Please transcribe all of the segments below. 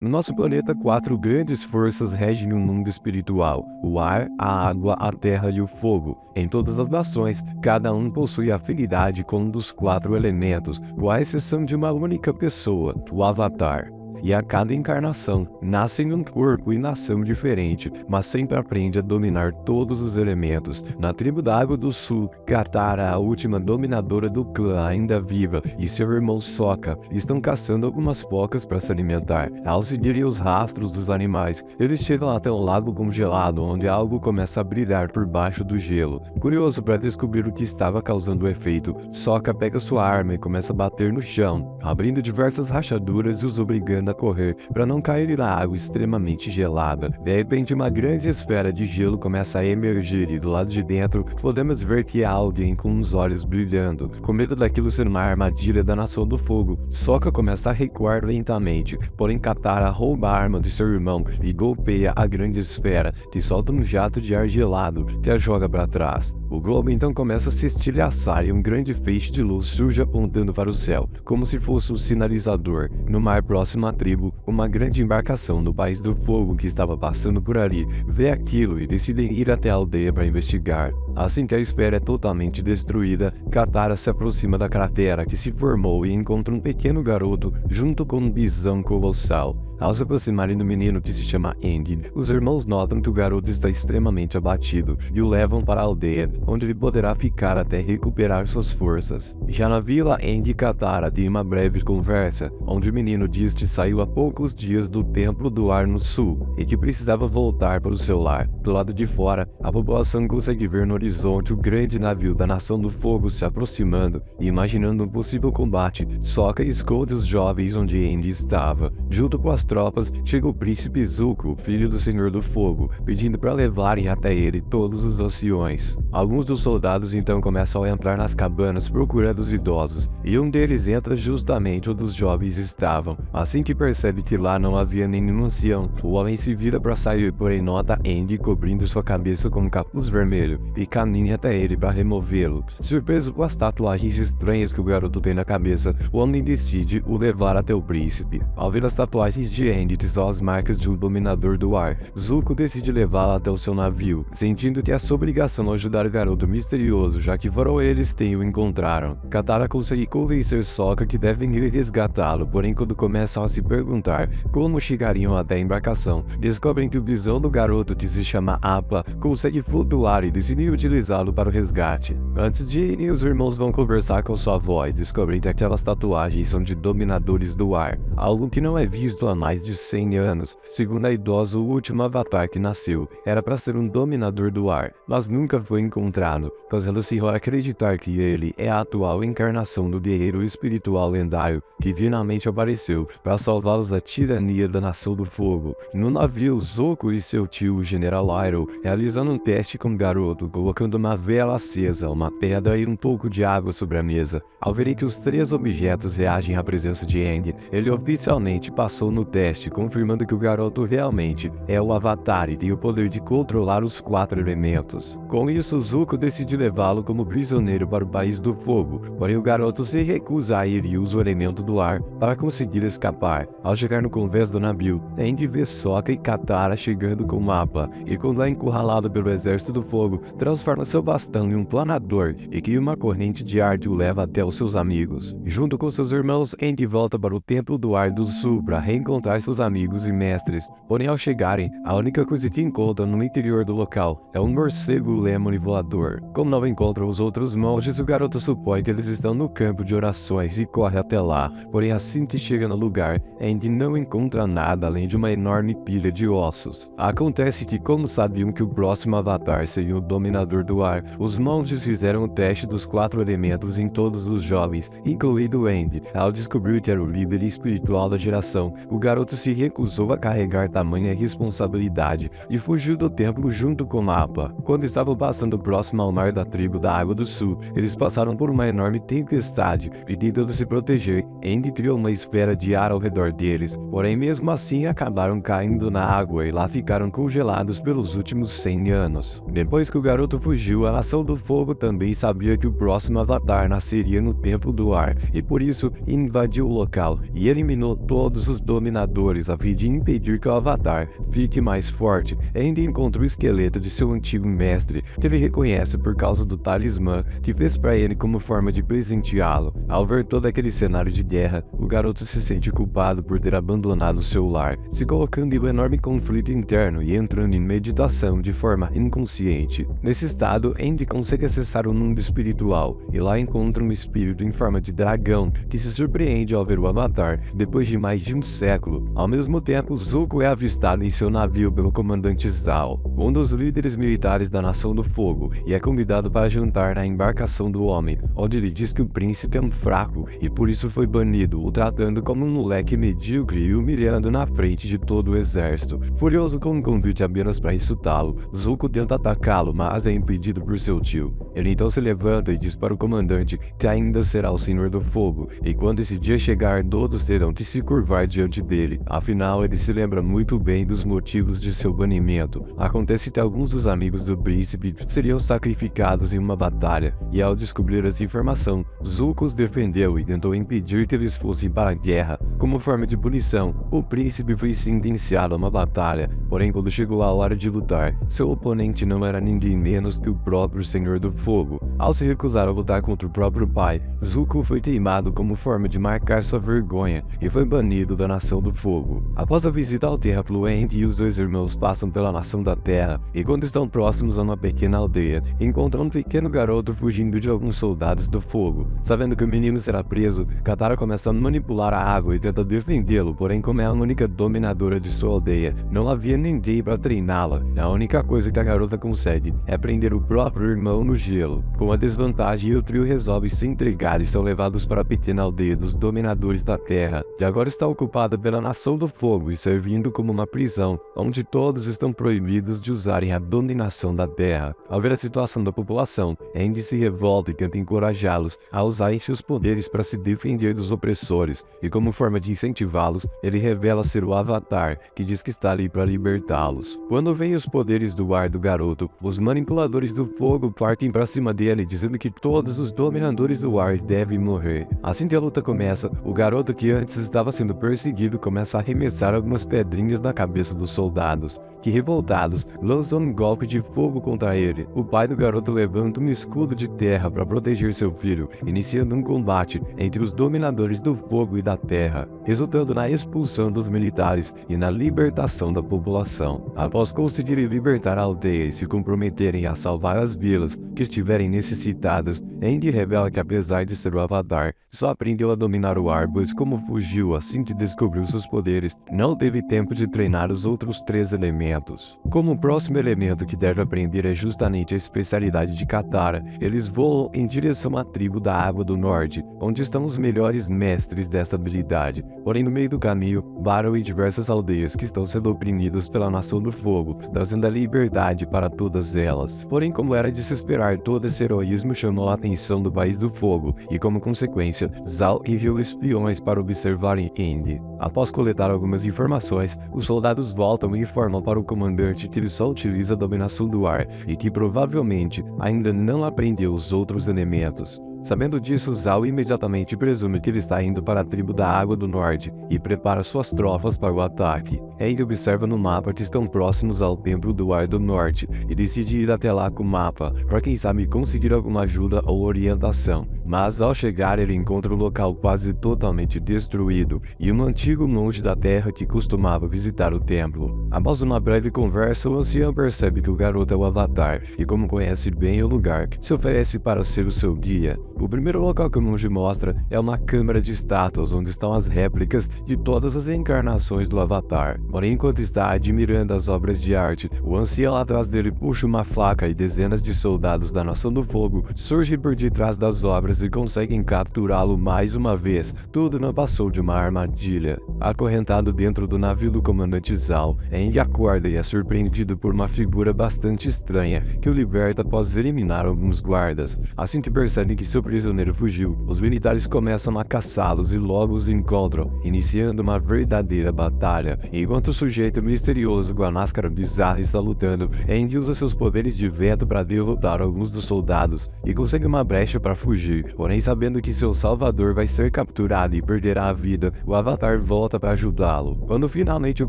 No nosso planeta, quatro grandes forças regem o mundo espiritual: o ar, a água, a terra e o fogo. Em todas as nações, cada um possui afinidade com um dos quatro elementos, com a exceção de uma única pessoa, o Avatar. E a cada encarnação, nasce em um corpo e nação diferente, mas sempre aprende a dominar todos os elementos. Na tribo da Água do Sul, Katara, a última dominadora do clã ainda viva, e seu irmão Sokka estão caçando algumas focas para se alimentar. Ao seguirem os rastros dos animais, eles chegam até um lago congelado, onde algo começa a brilhar por baixo do gelo. Curioso para descobrir o que estava causando o efeito, Sokka pega sua arma e começa a bater no chão, abrindo diversas rachaduras e os obrigando a correr para não cair na água extremamente gelada. De repente, uma grande esfera de gelo começa a emergir e do lado de dentro podemos ver que há alguém com os olhos brilhando. Com medo daquilo ser uma armadilha da Nação do Fogo, Sokka começa a recuar lentamente, porém Katara rouba a arma de seu irmão e golpeia a grande esfera, que solta um jato de ar gelado que a joga para trás. O globo então começa a se estilhaçar e um grande feixe de luz surge apontando para o céu, como se fosse um sinalizador. No mar próximo à tribo, uma grande embarcação do País do Fogo que estava passando por ali vê aquilo e decide ir até a aldeia para investigar. Assim que a esfera é totalmente destruída, Katara se aproxima da cratera que se formou e encontra um pequeno garoto junto com um bisão colossal. Ao se aproximarem do menino, que se chama Aang, os irmãos notam que o garoto está extremamente abatido e o levam para a aldeia, onde ele poderá ficar até recuperar suas forças. Já na vila, Aang e Katara têm uma breve conversa, onde o menino diz que saiu há poucos dias do Templo do Ar no sul e que precisava voltar para o seu lar. Do lado de fora, a população consegue ver no horizonte o grande navio da Nação do Fogo se aproximando e, imaginando um possível combate, Sokka esconde os jovens onde Aang estava. Junto com as tropas, chega o príncipe Zuko, filho do Senhor do Fogo, pedindo para levarem até ele todos os anciões. Alguns dos soldados então começam a entrar nas cabanas procurando os idosos, e um deles entra justamente onde os jovens estavam. Assim que percebe que lá não havia nenhum ancião, o homem se vira para sair, porém nota Aang cobrindo sua cabeça com um capuz vermelho e caminha até ele para removê-lo. Surpreso com as tatuagens estranhas que o garoto tem na cabeça, o homem decide o levar até o príncipe. Ao ver as tatuagens de Aang, que são as marcas de um dominador do ar, Zuko decide levá-la até o seu navio, sentindo que é sua obrigação ajudar o garoto misterioso, já que foram eles quem o encontraram. Katara consegue convencer Sokka que devem ir resgatá-lo, porém quando começam a se perguntar como chegariam até a embarcação, descobrem que o bisão do garoto, que se chama Appa, consegue flutuar e decidem utilizá-lo para o resgate. Antes de irem, os irmãos vão conversar com sua avó e descobrem que aquelas tatuagens são de dominadores do ar, algo que não é visto há mais de 100 anos. Segundo a idosa, o último avatar que nasceu era para ser um dominador do ar, mas nunca foi encontrado, fazendo o senhor acreditar que ele é a atual encarnação do guerreiro espiritual lendário que finalmente apareceu para salvá-los da tirania da Nação do Fogo. No navio, Zuko e seu tio, o General Iroh, realizando um teste com o garoto, colocando uma vela acesa, uma pedra e um pouco de água sobre a mesa. Ao verem que os três objetos reagem à presença de Aang, ele oficialmente passou no teste, confirmando que o garoto realmente é o Avatar e tem o poder de controlar os quatro elementos. Com isso, Zuko decide levá-lo como prisioneiro para o País do Fogo, porém o garoto se recusa a ir e usa o elemento do ar para conseguir escapar. Ao chegar no convés do navio, Aang vê Sokka e Katara chegando com o mapa, e quando é encurralado pelo Exército do Fogo, transforma seu bastão em um planador e cria uma corrente de ar que o leva até os seus amigos. Junto com seus irmãos, Aang volta para o Templo do Ar do Sul para reencontrar seus amigos e mestres, porém ao chegarem, a única coisa que encontram no interior do local é um morcego lemure voador. Como não encontram os outros monges, o garoto supõe que eles estão no campo de orações e corre até lá, porém assim que chega no lugar, Aang não encontra nada além de uma enorme pilha de ossos. Acontece que, como sabiam que o próximo avatar seria o dominador do ar, os monges fizeram o teste dos quatro elementos em todos os jovens, incluindo Aang. Ao descobrir que era o líder espiritual da geração, o garoto se recusou a carregar tamanha responsabilidade e fugiu do templo junto com Appa. Quando estavam passando próximo ao mar da tribo da Água do Sul, eles passaram por uma enorme tempestade e, tentando se proteger, Aang criou uma esfera de ar ao redor deles, porém mesmo assim acabaram caindo na água e lá ficaram congelados pelos últimos 100 anos. Depois que o garoto fugiu, a Nação do Fogo também sabia que o próximo avatar nasceria no Templo do Ar e por isso invadiu o local e eliminou todos os dominadores dominadores a fim de impedir que o Avatar fique mais forte. Ainda encontra o esqueleto de seu antigo mestre, que ele reconhece por causa do talismã que fez para ele como forma de presenteá-lo. Ao ver todo aquele cenário de guerra, o garoto se sente culpado por ter abandonado seu lar, se colocando em um enorme conflito interno e entrando em meditação de forma inconsciente. Nesse estado, Andy consegue acessar o mundo espiritual e lá encontra um espírito em forma de dragão que se surpreende ao ver o Avatar depois de mais de um século. Ao mesmo tempo, Zuko é avistado em seu navio pelo comandante Zhao, um dos líderes militares da Nação do Fogo, e é convidado para jantar na embarcação do homem, onde ele diz que o príncipe é um fraco e por isso foi banido, o tratando como um moleque medíocre e humilhando na frente de todo o exército. Furioso com um convite apenas para insultá-lo, Zuko tenta atacá-lo, mas é impedido por seu tio. Ele então se levanta e diz para o comandante que ainda será o Senhor do Fogo, e quando esse dia chegar, todos terão que se curvar diante dele. Afinal, ele se lembra muito bem dos motivos de seu banimento. Acontece que alguns dos amigos do príncipe seriam sacrificados em uma batalha, e ao descobrir essa informação, Zuko os defendeu e tentou impedir que eles fossem para a guerra. Como forma de punição, o príncipe foi sentenciado a uma batalha, porém quando chegou a hora de lutar, seu oponente não era ninguém menos que o próprio Senhor do Fogo. Ao se recusar a lutar contra o próprio pai, Zuko foi queimado como forma de marcar sua vergonha e foi banido da Nação do Fogo. Após a visita ao Terra Fluente, os dois irmãos passam pela Nação da Terra e quando estão próximos a uma pequena aldeia, encontram um pequeno garoto fugindo de alguns soldados do fogo. Sabendo que o menino será preso, Katara começa a manipular a água e tenta defendê-lo, porém como é a única dominadora de sua aldeia, não havia ninguém para treiná-la. A única coisa que a garota consegue é prender o próprio irmão no gelo. Com a desvantagem, o trio resolve se entregar e são levados para a pequena aldeia dos dominadores da Terra, que agora está ocupada pela Nação do Fogo e servindo como uma prisão, onde todos estão proibidos de usarem a dominação da Terra. Ao ver a situação da população, Andy se revolta e tenta encorajá-los a usarem seus poderes para se defender dos opressores, e como forma de incentivá-los, ele revela ser o Avatar, que diz que está ali para libertá-los. Quando veem os poderes do ar do garoto, os manipuladores do fogo partem para cima dele, dizendo que todos os dominadores do ar devem morrer. Assim que a luta começa, o garoto que antes estava sendo perseguido começa a arremessar algumas pedrinhas na cabeça dos soldados, que revoltados, lançam um golpe de fogo contra ele. O pai do garoto levanta um escudo de terra para proteger seu filho, iniciando um combate entre os dominadores do fogo e da terra, resultando na expulsão dos militares e na libertação da população. Após conseguirem libertar a aldeia e se comprometerem a salvar as vilas que estiverem necessitadas, Andy revela que apesar de ser o Avatar, só aprendeu a dominar o ar, pois como fugiu assim que descobriu seus poderes, não teve tempo de treinar os outros 3 elementos. Como o próximo elemento que deve aprender é justamente a especialidade de Katara, eles voam em direção à tribo da Água do Norte, onde estão os melhores mestres dessa habilidade. Porém, no meio do caminho, param em diversas aldeias que estão sendo oprimidas pela Nação do Fogo, trazendo a liberdade para todas elas. Porém, como era de se esperar, todo esse heroísmo chamou a atenção do País do Fogo, e como consequência, Zhao enviou espiões para observarem Andy. Após coletar algumas informações, os soldados voltam e informam para o comandante que ele só utiliza a dominação do ar e que provavelmente ainda não aprendeu os outros elementos. Sabendo disso, Zhao imediatamente presume que ele está indo para a tribo da Água do Norte e prepara suas tropas para o ataque. Ele observa no mapa que estão próximos ao Templo do Ar do Norte e decide ir até lá com o mapa, para quem sabe conseguir alguma ajuda ou orientação. Mas ao chegar ele encontra o local quase totalmente destruído e um antigo monge da terra que costumava visitar o templo. Após uma breve conversa, o ancião percebe que o garoto é o Avatar e como conhece bem o lugar, se oferece para ser o seu guia. O primeiro local que o monge mostra é uma câmara de estátuas onde estão as réplicas de todas as encarnações do Avatar. Porém, enquanto está admirando as obras de arte, o ancião atrás dele puxa uma faca e dezenas de soldados da Nação do Fogo surgem por detrás das obras e conseguem capturá-lo mais uma vez. Tudo não passou de uma armadilha. Acorrentado dentro do navio do comandante Zhao, Aang acorda e é surpreendido por uma figura bastante estranha que o liberta após eliminar alguns guardas. Assim que percebe que seu prisioneiro fugiu, os militares começam a caçá-los e logo os encontram, iniciando uma verdadeira batalha. Enquanto o sujeito misterioso com a máscara bizarra está lutando, Andy usa seus poderes de vento para derrotar alguns dos soldados e consegue uma brecha para fugir. Porém, sabendo que seu salvador vai ser capturado e perderá a vida, o Avatar volta para ajudá-lo. Quando finalmente o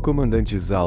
comandante Zala